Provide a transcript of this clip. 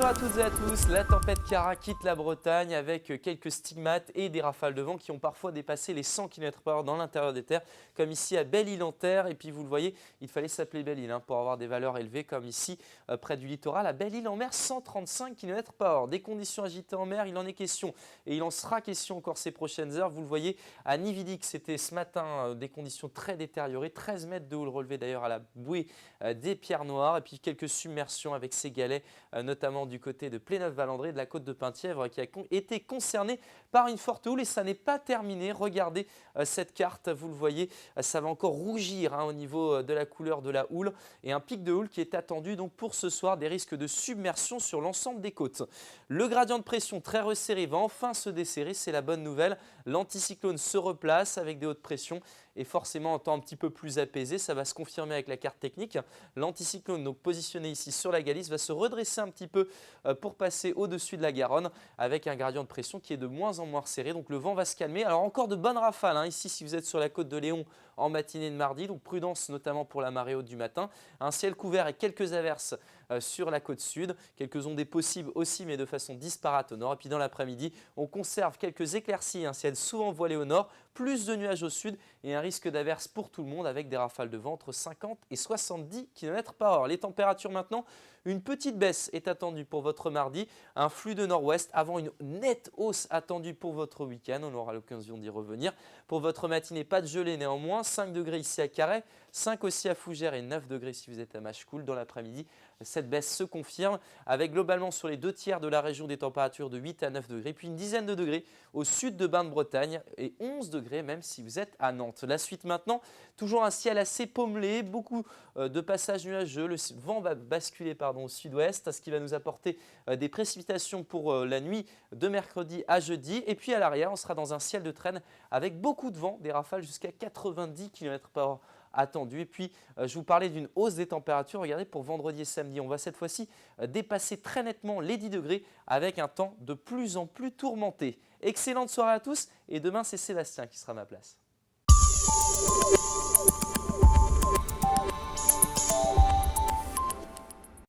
Bonjour à toutes et à tous, la tempête Cara quitte la Bretagne avec quelques stigmates et des rafales de vent qui ont parfois dépassé les 100 km/h dans l'intérieur des terres, comme ici à Belle-Île-en-Terre. Et puis vous le voyez, il fallait s'appeler Belle-Île pour avoir des valeurs élevées, comme ici près du littoral à Belle-Île-en-Mer, 135 km/h. Des conditions agitées en mer, il en est question et il en sera question encore ces prochaines heures. Vous le voyez à Nividic, c'était ce matin des conditions très détériorées, 13 mètres de houle relevée d'ailleurs à la bouée des Pierres Noires, et puis quelques submersions avec ces galets, notamment du côté de Pléneuf-Valandré, de la côte de Penthièvre, qui a été concernée par une forte houle. Et ça n'est pas terminé. Regardez cette carte, vous le voyez, ça va encore rougir au niveau de la couleur de la houle, et un pic de houle qui est attendu donc pour ce soir, des risques de submersion sur l'ensemble des côtes. Le gradient de pression très resserré va enfin se desserrer, c'est la bonne nouvelle. L'anticyclone se replace avec des hautes pressions et forcément en temps un petit peu plus apaisé. Ça va se confirmer avec la carte technique. L'anticyclone donc positionné ici sur la Galice va se redresser un petit peu pour passer au-dessus de la Garonne avec un gradient de pression qui est de moins en moins resserré. Donc le vent va se calmer. Alors encore de bonnes rafales ici si vous êtes sur la côte de Léon en matinée de mardi. Donc prudence notamment pour la marée haute du matin. Un ciel couvert et quelques averses sur la côte sud. Quelques ondées possibles aussi, mais de façon disparate au nord. Et puis dans l'après-midi, on conserve quelques éclaircies, un ciel souvent voilé au nord, plus de nuages au sud et un risque d'averse pour tout le monde avec des rafales de vent entre 50 et 70 km/h. Les températures maintenant, une petite baisse est attendue pour votre mardi, un flux de nord-ouest avant une nette hausse attendue pour votre week-end. On aura l'occasion d'y revenir. Pour votre matinée, pas de gelée néanmoins, 5 degrés ici à Carhaix, 5 aussi à Fougères et 9 degrés si vous êtes à Machecoul. Dans l'après-midi, cette baisse se confirme avec globalement sur les 2/3 de la région des températures de 8 à 9 degrés, puis une dizaine de degrés au sud de Bain-de-Bretagne et 11 degrés même si vous êtes à Nantes. La suite maintenant, toujours un ciel assez pommelé, beaucoup de passages nuageux. Le vent va basculer au sud-ouest, ce qui va nous apporter des précipitations pour la nuit de mercredi à jeudi. Et puis à l'arrière, on sera dans un ciel de traîne avec beaucoup de vent, des rafales jusqu'à 90 km/h attendu. Et puis, je vous parlais d'une hausse des températures. Regardez, pour vendredi et samedi, on va cette fois-ci dépasser très nettement les 10 degrés avec un temps de plus en plus tourmenté. Excellente soirée à tous et demain, c'est Sébastien qui sera à ma place.